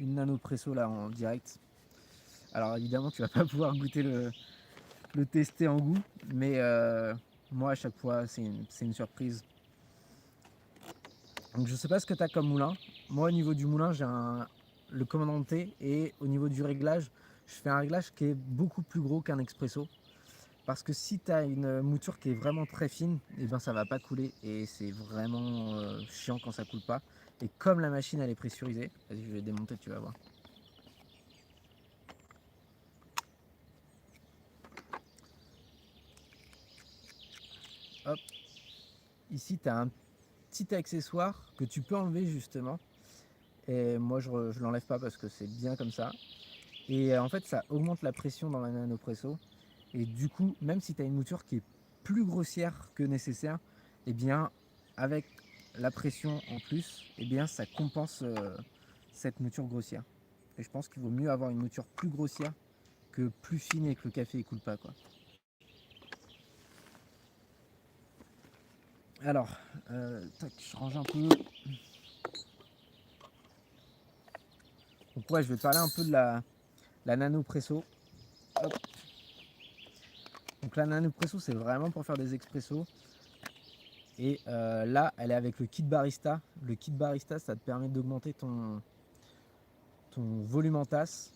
une nano presso là en direct. Alors évidemment tu vas pas pouvoir goûter le tester en goût, mais moi à chaque fois c'est une surprise. Donc je sais pas ce que tu as comme moulin. Moi au niveau du moulin j'ai le commandant et au niveau du réglage, je fais un réglage qui est beaucoup plus gros qu'un expresso. Parce que si tu as une mouture qui est vraiment très fine, et ben ça va pas couler et c'est vraiment chiant quand ça coule pas. Et comme la machine elle est pressurisée, vas-y je vais démonter, tu vas voir. Hop, ici tu as un petit accessoire que tu peux enlever justement. Et moi je l'enlève pas parce que c'est bien comme ça. Et en fait ça augmente la pression dans la nanopresso. Et du coup, même si tu as une mouture qui est plus grossière que nécessaire, et bien avec la pression en plus, et bien ça compense cette mouture grossière. Et je pense qu'il vaut mieux avoir une mouture plus grossière que plus fine et que le café ne coule pas, quoi. Alors, tac, je range un peu. Donc ouais, je vais parler un peu de la nano presso. Hop. Donc la nano presso, c'est vraiment pour faire des expressos. Et là, elle est avec le kit barista. Le kit barista, ça te permet d'augmenter ton volume en tasse.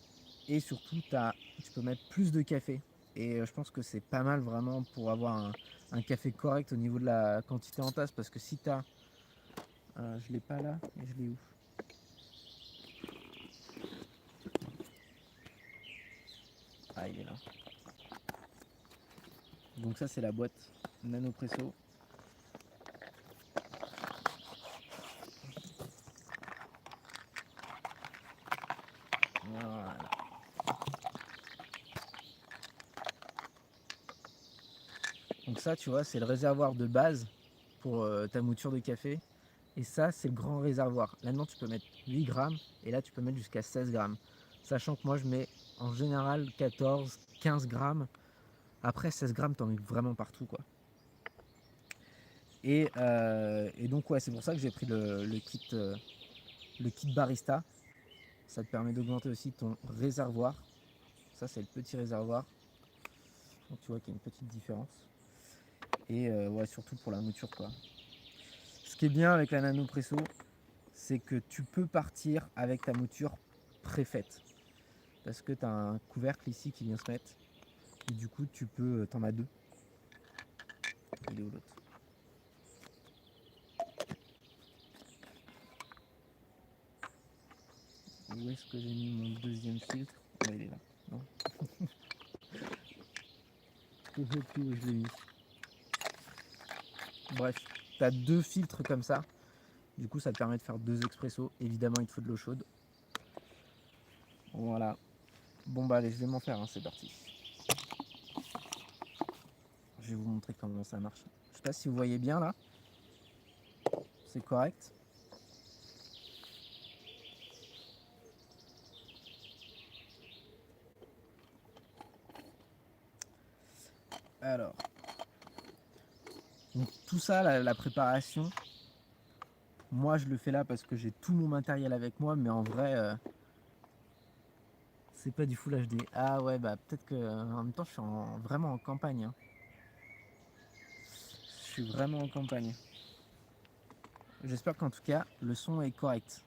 Et surtout, tu peux mettre plus de café. Et je pense que c'est pas mal vraiment pour avoir un café correct au niveau de la quantité en tasse. Parce que si tu as... je l'ai pas là, mais je l'ai où? Ah, il est là. Donc ça, c'est la boîte Nano Presso. Voilà. Donc ça, tu vois, c'est le réservoir de base pour ta mouture de café. Et ça, c'est le grand réservoir. Là-dedans, tu peux mettre 8 grammes et là, tu peux mettre jusqu'à 16 grammes. Sachant que moi, je mets en général 14, 15 grammes. Après, 16 grammes, t'en mets vraiment partout, quoi. Et donc, ouais, c'est pour ça que j'ai pris le kit barista. Ça te permet d'augmenter aussi ton réservoir. Ça, c'est le petit réservoir. Donc, tu vois qu'il y a une petite différence. Et ouais, surtout pour la mouture, quoi. Ce qui est bien avec la nano presso, c'est que tu peux partir avec ta mouture préfaite. Parce que tu as un couvercle ici qui vient se mettre. Et du coup, t'en as deux. Il est où l'autre? Où est-ce que j'ai mis mon deuxième filtre? Ah, il est là. Non. Je ne sais plus où je l'ai mis. Bref, tu as deux filtres comme ça. Du coup, ça te permet de faire deux expressos. Évidemment, il te faut de l'eau chaude. Voilà. Bon, bah allez, je vais m'en faire, hein, c'est parti. Je vais vous montrer comment ça marche. Je sais pas si vous voyez bien là. C'est correct. Alors, donc tout ça, la préparation, moi je le fais là parce que j'ai tout mon matériel avec moi, mais en vrai, c'est pas du full HD. Ah ouais, bah peut-être que en même temps, je suis vraiment en campagne, hein. Je suis vraiment en campagne. J'espère qu'en tout cas, le son est correct.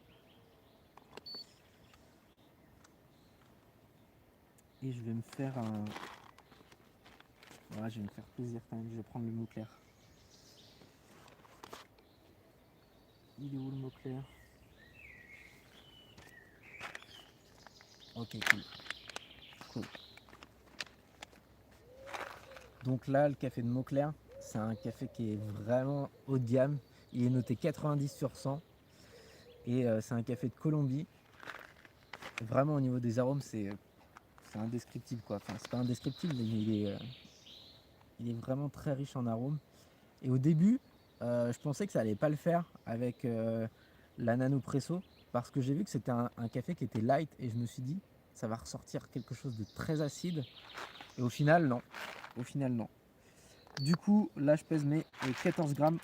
Et je vais me faire un... Voilà, je vais me faire plaisir quand même, je vais prendre le mot clair. Il est où le mot clair? Ok, cool. Cool. Donc là, le café de Montclair, c'est un café qui est vraiment haut de gamme. Il est noté 90 sur 100. Et c'est un café de Colombie. Vraiment, au niveau des arômes, c'est indescriptible, quoi. Enfin, c'est pas indescriptible, mais il est vraiment très riche en arômes. Et au début, je pensais que ça allait pas le faire avec la Nano Presso. Parce que j'ai vu que c'était un café qui était light. Et je me suis dit, ça va ressortir quelque chose de très acide. Et au final, non. Au final, non. Du coup, là, je pèse mes 14 grammes.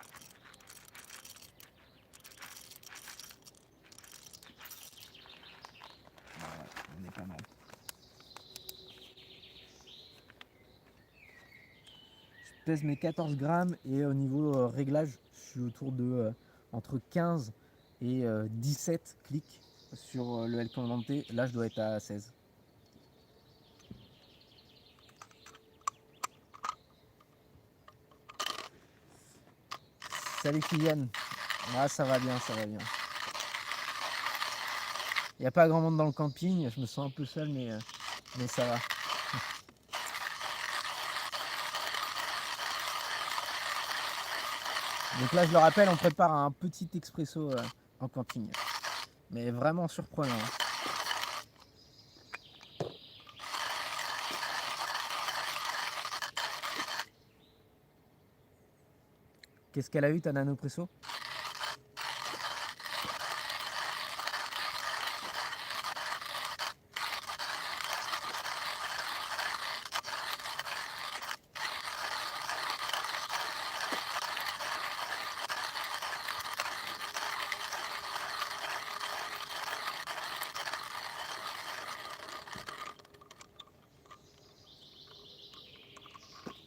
c'est pas mal. Je pèse mes 14 grammes et au niveau réglage, je suis autour de entre 15 et 17 clics sur le El Comandante. Là, je dois être à 16. Salut Kylian. Ah, ça va bien, ça va bien. Il n'y a pas grand monde dans le camping, je me sens un peu seul, mais ça va. Donc là, je le rappelle, on prépare un petit expresso en camping. Mais vraiment surprenant. Qu'est-ce qu'elle a eu, ta nanopresso?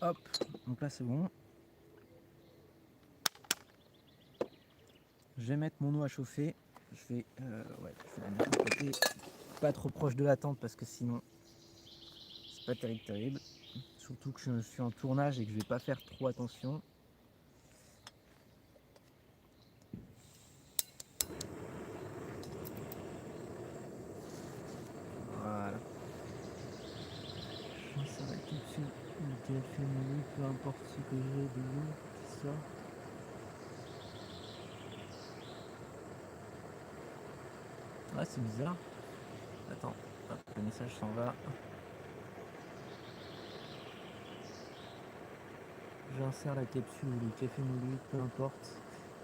Hop, donc là c'est bon. Je vais mettre mon eau à chauffer. Je vais la mettre de côté, pas trop proche de la tente parce que sinon c'est pas terrible. Surtout que je suis en tournage et que je vais pas faire trop attention. Voilà. Ça va tout de suite. Le café moulu, peu importe ce que j'ai de l'eau, c'est ça. Ah, c'est bizarre. Attends, hop, le message s'en va. J'insère la capsule ou le café moulu, peu importe.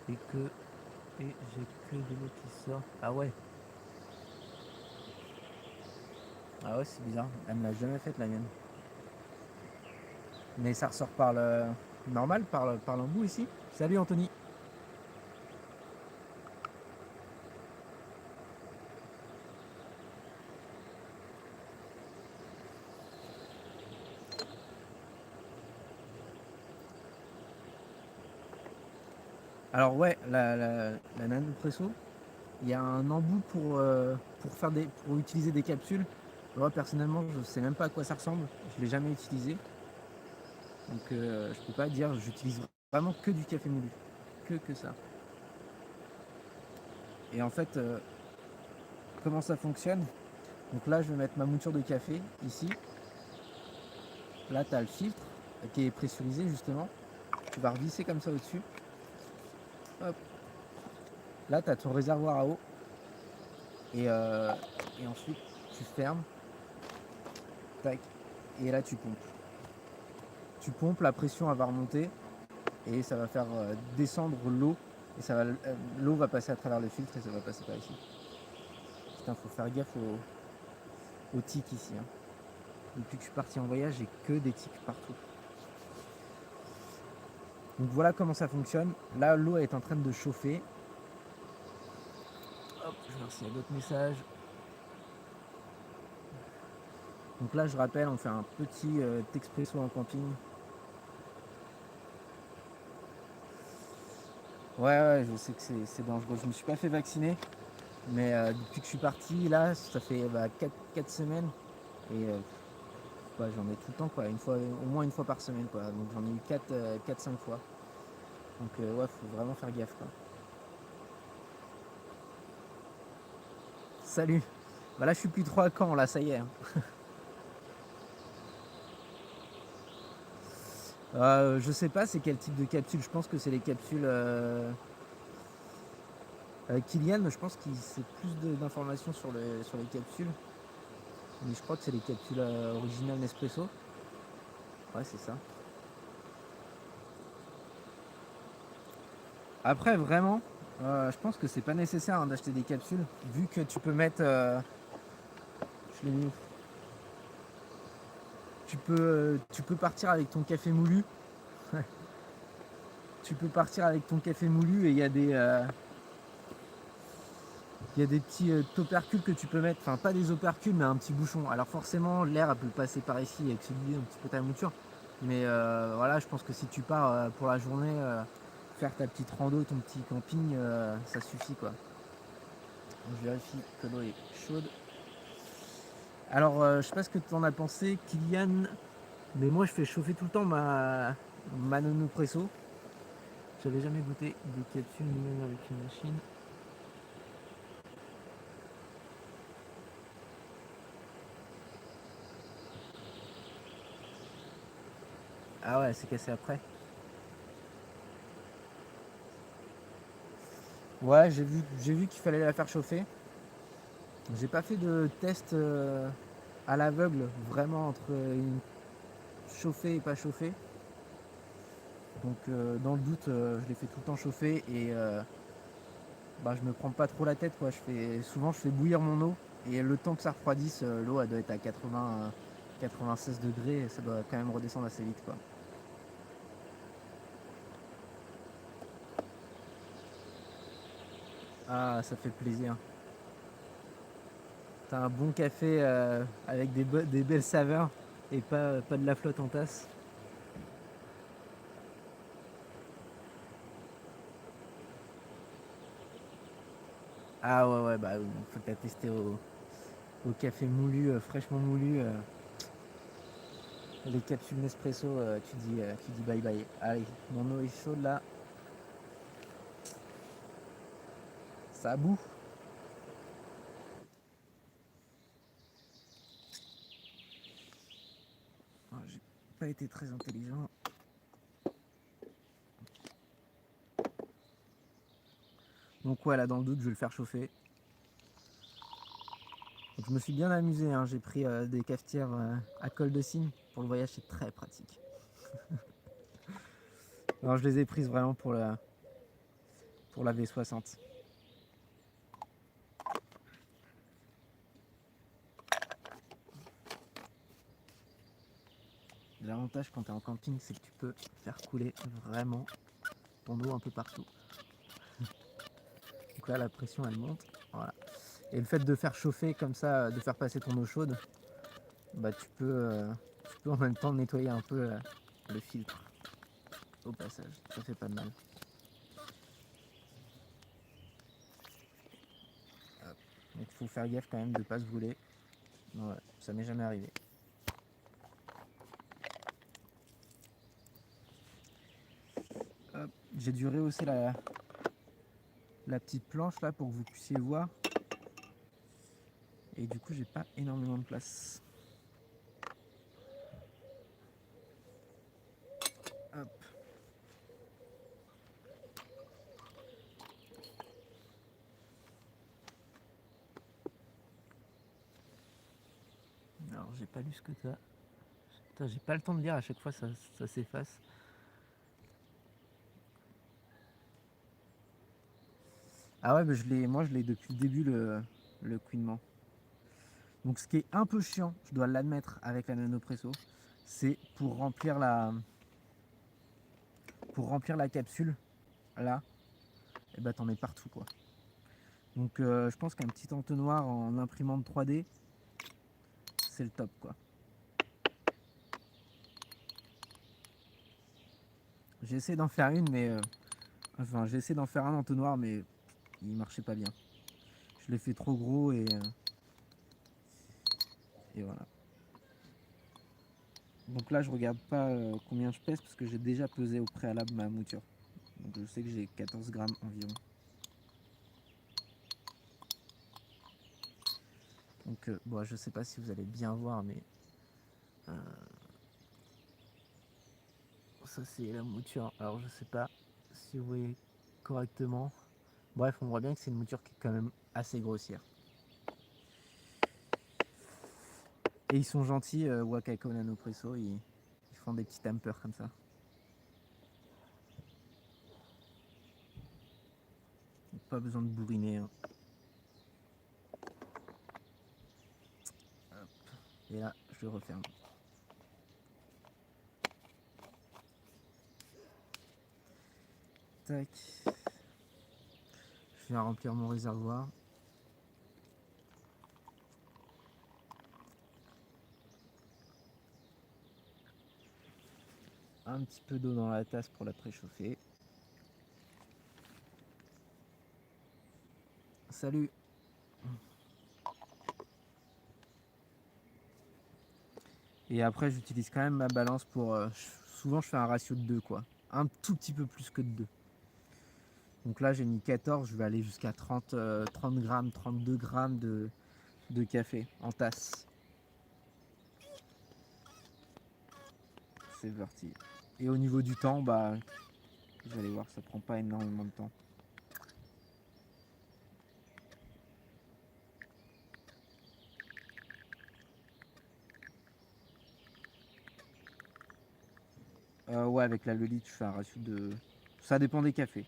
Et j'ai que de l'eau qui sort. Ah ouais. Ah ouais, c'est bizarre. Elle me l'a jamais faite la mienne. Mais ça ressort par le normal, par l'embout ici. Salut Anthony. Alors ouais, la nanopresso, il y a un embout pour utiliser des capsules. Moi personnellement, je sais même pas à quoi ça ressemble. Je l'ai jamais utilisé. Donc je peux pas dire, j'utilise vraiment que du café moulu. Que ça. Et en fait, comment ça fonctionne? Donc là, je vais mettre ma mouture de café ici. Là, tu as le filtre qui est pressurisé justement. Tu vas revisser comme ça au-dessus. Hop. Là, tu as ton réservoir à eau. Et ensuite, tu fermes. Tac. Et là, tu pompes. Tu pompes, la pression elle va remonter. Et ça va faire descendre l'eau. Et l'eau va passer à travers le filtre et ça va passer par ici. Putain, faut faire gaffe aux tiques ici. Hein. Depuis que je suis parti en voyage, j'ai que des tiques partout. Donc voilà comment ça fonctionne. Là, l'eau est en train de chauffer. Hop, je vais voir s'il y a d'autres messages. Donc là, je rappelle, on fait un petit expresso en camping. Ouais, je sais que c'est dangereux. Je me suis pas fait vacciner. Mais depuis que je suis parti, là, ça fait 4 semaines. Et j'en ai tout le temps, quoi. Au moins une fois par semaine, quoi. Donc j'en ai eu 4-5 fois. Donc ouais, faut vraiment faire gaffe, quoi. Salut. Bah là, je suis plus trop à Caen, là, ça y est. Hein. Je sais pas c'est quel type de capsule. Je pense que c'est les capsules Kylian, mais je pense qu'il sait plus d'informations sur les capsules. Mais je crois que c'est les capsules originales Nespresso. Ouais, c'est ça. Après, vraiment, je pense que c'est pas nécessaire hein, d'acheter des capsules, vu que tu peux mettre. Je l'ai mis. Tu peux partir avec ton café moulu. Tu peux partir avec ton café moulu et il y a des. Il y a des petits opercules que tu peux mettre, enfin pas des opercules mais un petit bouchon. Alors forcément l'air peut passer par ici avec celui un petit peu ta mouture. Mais voilà, je pense que si tu pars pour la journée, faire ta petite rando, ton petit camping, ça suffit quoi. Donc, je vérifie que l'eau est chaude. Alors je sais pas ce que tu en as pensé, Kylian, mais moi je fais chauffer tout le temps ma Nanopresso. J'avais jamais goûté des capsules même avec une machine. Ah ouais, c'est cassé après. Ouais, j'ai vu qu'il fallait la faire chauffer. J'ai pas fait de test à l'aveugle vraiment entre une chauffée et pas chauffée. Donc dans le doute, je l'ai fait tout le temps chauffer et bah, je me prends pas trop la tête quoi. Souvent je fais bouillir mon eau et le temps que ça refroidisse, l'eau elle doit être à 80, 96 degrés et ça doit quand même redescendre assez vite quoi. Ah, ça fait plaisir. T'as un bon café avec des belles saveurs et pas de la flotte en tasse. Ah ouais, ouais, bah faut que t'as testé au café moulu, fraîchement moulu, les capsules Nespresso, tu dis bye bye. Allez, mon eau est chaude là, ça bout. Ah, j'ai pas été très intelligent. Donc ouais, là dans le doute, je vais le faire chauffer. Donc, je me suis bien amusé, hein. J'ai pris des cafetières à colle de cygne. Pour le voyage, c'est très pratique. Alors je les ai prises vraiment pour la V60. L'avantage quand tu es en camping, c'est que tu peux faire couler vraiment ton eau un peu partout. Donc là, la pression, elle monte. Voilà. Et le fait de faire chauffer comme ça, de faire passer ton eau chaude, bah tu peux en même temps nettoyer un peu le filtre au passage. Ça fait pas de mal. Hop. Donc il faut faire gaffe quand même de ne pas se brûler. Ouais, ça m'est jamais arrivé. Hop. J'ai dû rehausser la petite planche là pour que vous puissiez voir. Et du coup, j'ai pas énormément de place. Hop. Alors, j'ai pas lu ce que t'as. Putain, j'ai pas le temps de lire, à chaque fois ça s'efface. Ah ouais, mais moi je l'ai depuis le début le Queenman. Donc ce qui est un peu chiant, je dois l'admettre avec la Nanopresso, c'est pour remplir la capsule, là, et bah t'en mets partout quoi. Donc je pense qu'un petit entonnoir en imprimante 3D, c'est le top quoi. J'ai essayé d'en faire une, mais enfin j'ai essayé d'en faire un entonnoir, mais il marchait pas bien. Je l'ai fait trop gros et voilà. Donc là je regarde pas combien je pèse parce que j'ai déjà pesé au préalable ma mouture. Donc je sais que j'ai 14 grammes environ. Donc bon, je sais pas si vous allez bien voir, mais ça c'est la mouture. Alors je sais pas si vous voyez correctement. Bref, on voit bien que c'est une mouture qui est quand même assez grossière. Et ils sont gentils, Wakako Nanopresso, ils font des petits tampers comme ça. Pas besoin de bourriner. Hein. Hop. Et là, je le referme. Tac. Je viens remplir mon réservoir. un petit peu d'eau dans la tasse pour la préchauffer. Salut. Et après j'utilise quand même ma balance pour... souvent je fais un ratio de 2 quoi. Un tout petit peu plus que de 2. Donc là j'ai mis 14, je vais aller jusqu'à 30 grammes, 32 grammes de café en tasse. C'est parti. Et au niveau du temps, bah vous allez voir, ça prend pas énormément de temps. Ouais, avec la Lolite, je fais un ratio de... Ça dépend des cafés.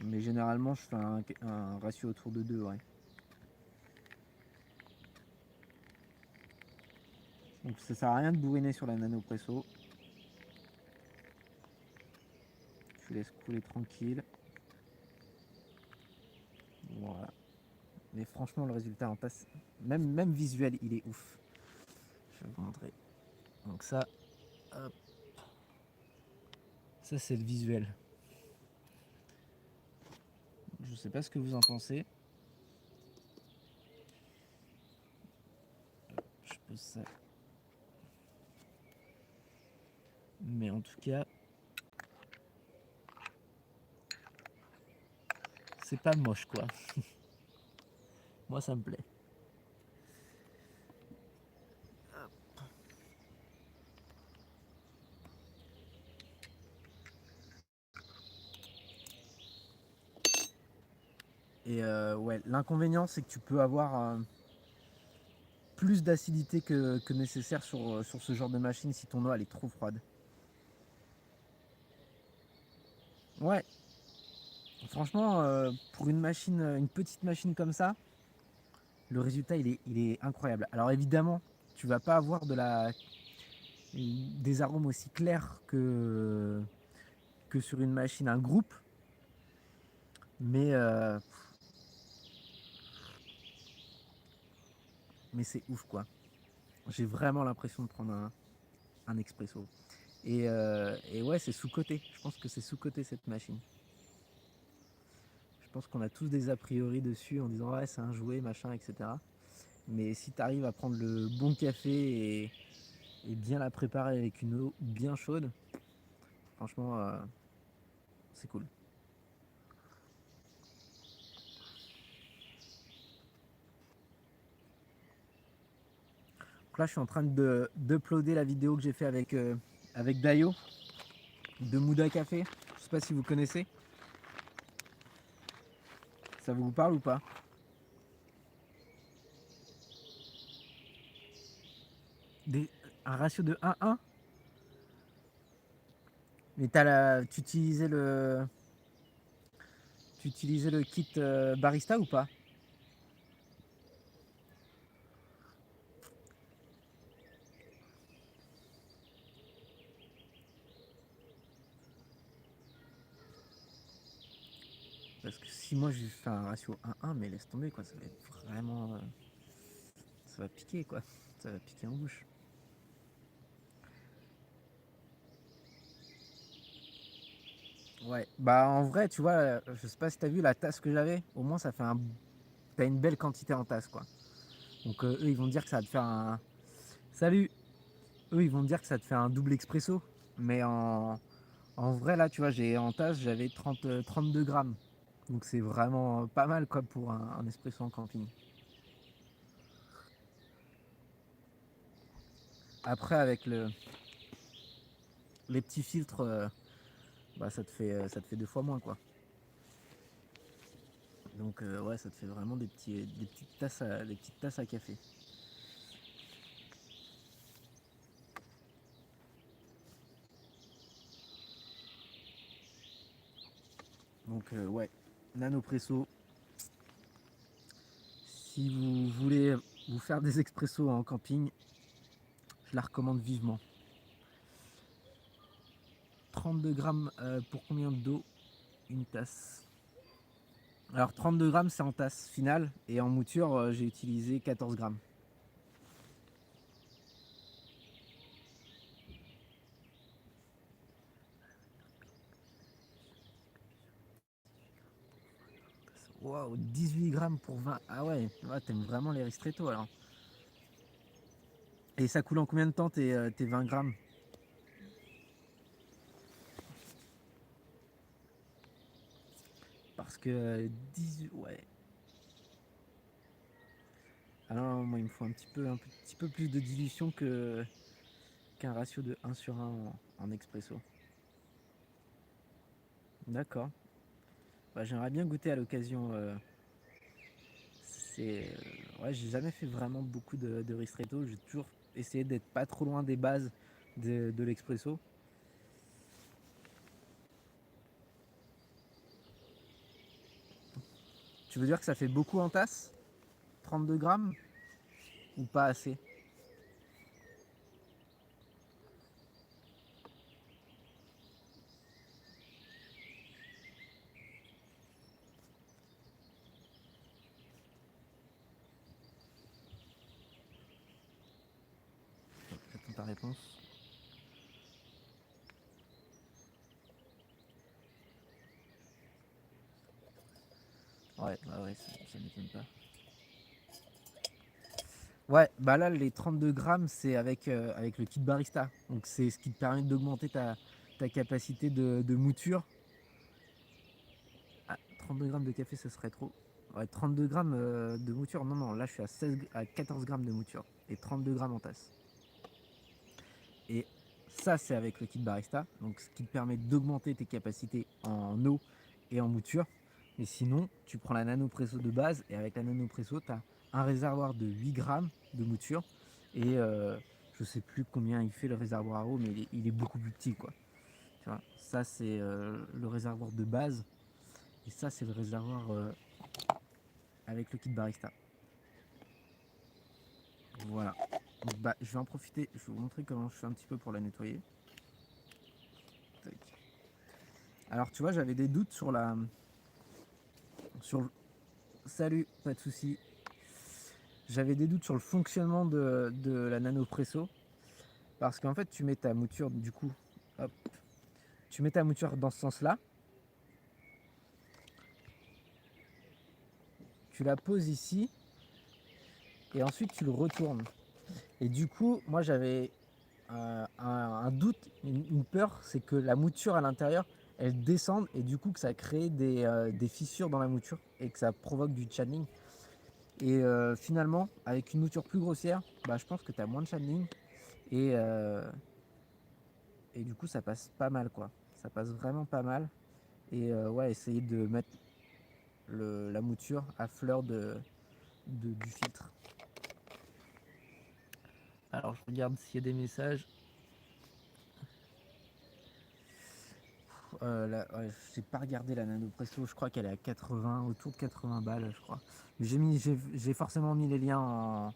Mais généralement, je fais un ratio autour de 2, ouais. Donc ça sert à rien de bourriner sur la nanopresso. Tu laisses couler tranquille. Voilà. Mais franchement, le résultat en tasse, même visuel, il est ouf. Je vais vous montrer. Donc ça, hop. Ça c'est le visuel. Je sais pas ce que vous en pensez. Je pose ça. Mais en tout cas, c'est pas moche quoi. Moi ça me plaît. Et ouais, l'inconvénient c'est que tu peux avoir plus d'acidité que nécessaire sur ce genre de machine si ton eau elle est trop froide. Ouais, franchement, pour une machine, une petite machine comme ça, le résultat il est incroyable. Alors évidemment, tu vas pas avoir des arômes aussi clairs que sur une machine, un groupe, mais, mais c'est ouf quoi. J'ai vraiment l'impression de prendre un expresso. Et ouais, c'est sous-coté. Je pense que c'est sous-coté cette machine. Je pense qu'on a tous des a priori dessus en disant ouais c'est un jouet, machin, etc. Mais si tu arrives à prendre le bon café et bien la préparer avec une eau bien chaude, franchement c'est cool. Donc là je suis en train d'uploader la vidéo que j'ai fait avec Dayo de Mouda Café. Je sais pas si vous connaissez. Ça vous parle ou pas? Un ratio de 1-1. Mais tu utilisais le kit barista ou pas? Parce que si moi j'ai fait un ratio 1-1, mais laisse tomber quoi, ça va être vraiment... ça va piquer quoi, ça va piquer en bouche. Ouais, bah en vrai tu vois, je sais pas si t'as vu la tasse que j'avais, au moins ça fait t'as une belle quantité en tasse quoi. Donc eux ils vont dire que ça va te faire un... Salut! Eux ils vont dire que ça te fait un double expresso, mais en vrai là tu vois, en tasse j'avais 32 grammes. Donc c'est vraiment pas mal quoi pour un espresso en camping. Après avec les petits filtres, bah ça te fait 2 fois moins quoi. Donc ouais, ça te fait vraiment des petites tasses à café. Donc ouais, Nanopresso. Si vous voulez vous faire des expressos en camping, je la recommande vivement. 32 grammes pour combien d'eau? Une tasse. Alors 32 grammes c'est en tasse finale et en mouture j'ai utilisé 14 grammes. Waouh, 18 grammes pour 20. Ah ouais, ouais, t'aimes vraiment les ristretto alors. Et ça coule en combien de temps tes 20 grammes? Parce que 18, ouais. Alors moi il me faut un petit peu plus de dilution qu'un ratio de 1/1 en expresso. D'accord. Bah, j'aimerais bien goûter à l'occasion. Ouais, j'ai jamais fait vraiment beaucoup de ristretto. J'ai toujours essayé d'être pas trop loin des bases de l'expresso. Tu veux dire que ça fait beaucoup en tasse? 32 grammes? Ou pas assez? J'attends ta réponse. Ouais, bah ouais, ça m'étonne pas. Ouais, bah là, les 32 grammes, c'est avec le kit barista. Donc, c'est ce qui te permet d'augmenter ta capacité de mouture. Ah, 32 grammes de café, ça serait trop. Ouais, 32 grammes de mouture. Non, non, là, je suis à 14 grammes de mouture. Et 32 grammes en tasse. Et ça, c'est avec le kit barista. Donc, ce qui te permet d'augmenter tes capacités en eau et en mouture. Mais sinon, tu prends la nanopresso de base. Et avec la nanopresso, tu as un réservoir de 8 grammes de mouture. Et je sais plus combien il fait le réservoir à eau, mais il est beaucoup plus petit, quoi. Tu vois, ça, c'est le réservoir de base. Et ça, c'est le réservoir avec le kit barista. Voilà. Donc, bah, je vais en profiter. Je vais vous montrer comment je fais un petit peu pour la nettoyer. Tac. Alors, tu vois, j'avais des doutes sur la... Salut, pas de souci. J'avais des doutes sur le fonctionnement de la nanopresso. Parce qu'en fait, tu mets ta mouture, du coup, hop, tu mets ta mouture dans ce sens-là. Tu la poses ici. Et ensuite, tu le retournes. Et du coup, moi, j'avais un doute, une peur, c'est que la mouture à l'intérieur, elle descende et du coup que ça crée des fissures dans la mouture et que ça provoque du channeling. Et finalement, avec une mouture plus grossière, bah, je pense que tu as moins de channeling et du coup ça passe pas mal, quoi. Ça passe vraiment pas mal. Et ouais, essayer de mettre la mouture à fleur du filtre. Alors je regarde s'il y a des messages. Là, ouais, j'ai pas regardé la nanopresso, je crois qu'elle est à 80, autour de 80 balles, je crois. J'ai forcément mis les liens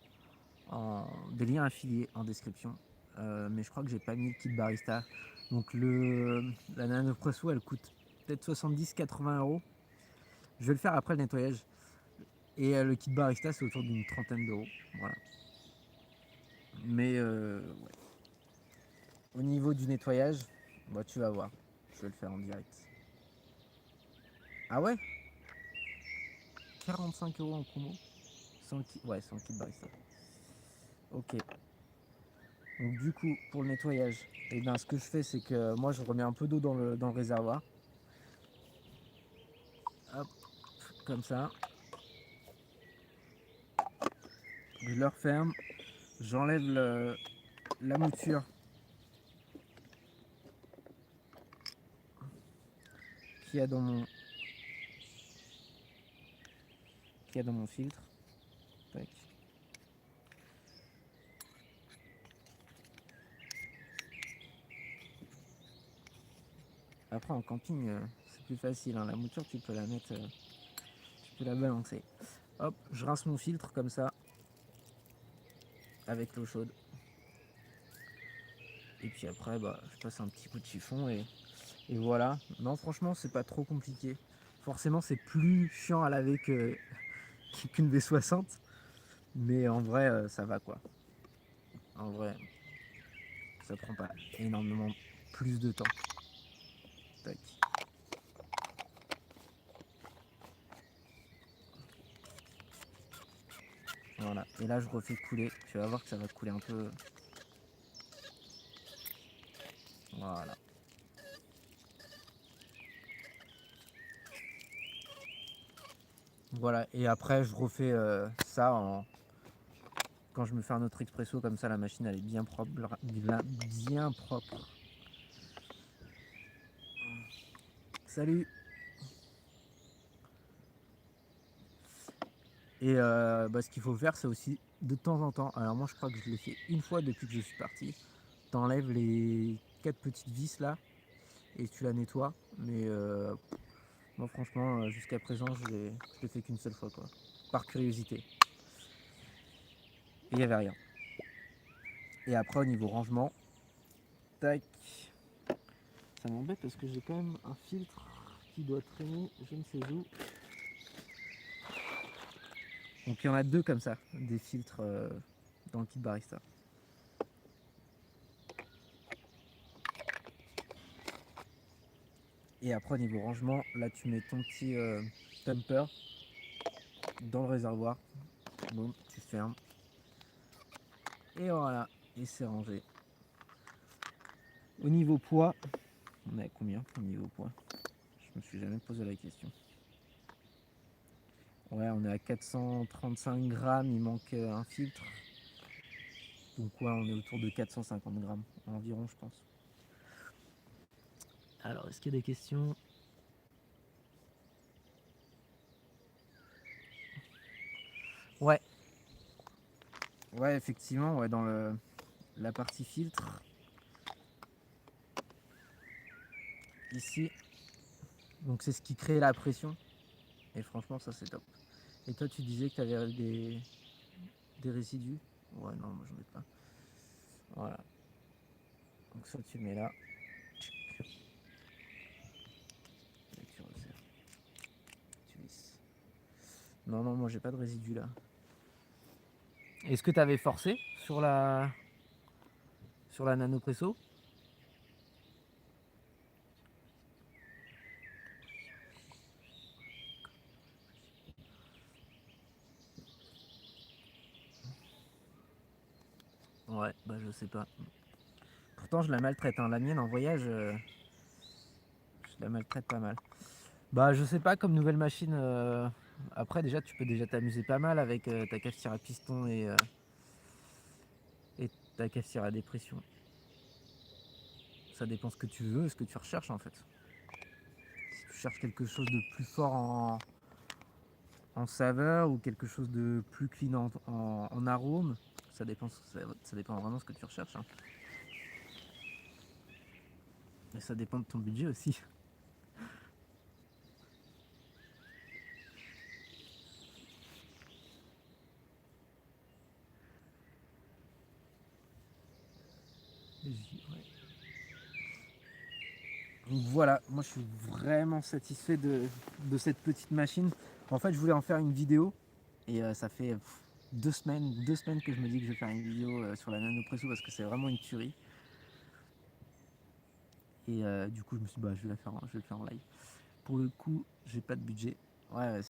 des liens affiliés en description, mais je crois que j'ai pas mis le kit barista. Donc la nanopresso, elle coûte peut-être 70-80 euros. Je vais le faire après le nettoyage. Et le kit barista, c'est autour d'une trentaine d'euros. Voilà. Mais ouais. Au niveau du nettoyage, bah, tu vas voir. Je vais le faire en direct. Ah ouais, 45 euros en promo. Ouais, sans kit barista. Ok. Donc du coup, pour le nettoyage, et ben, ce que je fais, c'est que moi, je remets un peu d'eau dans le réservoir. Hop, comme ça. Je le referme. J'enlève la mouture qu'il y a dans mon filtre. Tac. Après, en camping, c'est plus facile, hein. La mouture, tu peux la mettre, tu peux la balancer. Hop, je rince mon filtre comme ça, avec l'eau chaude. Et puis après, bah, je passe un petit coup de chiffon et voilà. Non, franchement, c'est pas trop compliqué. Forcément, c'est plus chiant à laver qu'une V60. Mais en vrai, ça va, quoi. En vrai, ça prend pas énormément plus de temps. Tac. Voilà. Et là, je refais couler. Tu vas voir que ça va couler un peu. Voilà. Voilà. Et après, je refais ça quand je me fais un autre expresso. Comme ça, la machine, elle est bien propre. Bien propre. Salut. Et ce qu'il faut faire, c'est aussi de temps en temps. Alors moi, je crois que je l'ai fait une fois depuis que je suis parti. T'enlèves les 4 petites vis là et tu la nettoies. Mais moi, franchement, jusqu'à présent, je l'ai fait qu'une seule fois, quoi. Par curiosité. Et il n'y avait rien. Et après, au niveau rangement, tac. Ça m'embête parce que j'ai quand même un filtre qui doit traîner, je ne sais où. Donc il y en a 2 comme ça, des filtres dans le kit barista. Et après, au niveau rangement, là tu mets ton petit tamper dans le réservoir. Bon, tu fermes. Et voilà, et c'est rangé. Au niveau poids, on est à combien au niveau poids? Je me suis jamais posé la question. Ouais, on est à 435 grammes, il manque un filtre. Donc ouais, on est autour de 450 grammes environ, je pense. Alors, est-ce qu'il y a des questions? Ouais. Ouais, effectivement, ouais, dans la partie filtre, ici, donc c'est ce qui crée la pression. Et franchement, ça c'est top. Et toi, tu disais que tu avais des résidus? Ouais, non, moi j'en ai pas. Voilà. Donc ça, tu mets là. Et tu resserres. Tu lisses. Non, non, moi j'ai pas de résidus là. Est-ce que tu avais forcé sur la nanopresso? Ouais, bah je sais pas. Pourtant, je la maltraite, hein. La mienne en voyage, je la maltraite pas mal. Bah, je sais pas, comme nouvelle machine. Après, déjà, tu peux déjà t'amuser pas mal avec ta cafetière à piston et ta cafetière à dépression. Ça dépend ce que tu veux, ce que tu recherches en fait. Si tu cherches quelque chose de plus fort en saveur ou quelque chose de plus clean en arôme, ça dépend vraiment ce que tu recherches, hein. Et ça dépend de ton budget aussi. Ouais. Donc voilà, moi je suis vraiment satisfait de cette petite machine. En fait, je voulais en faire une vidéo et ça fait 2 semaines que je me dis que je vais faire une vidéo sur la nanopresso parce que c'est vraiment une tuerie. Et du coup, je me suis dit, bah, je vais le faire en live. Pour le coup, j'ai pas de budget. Ouais,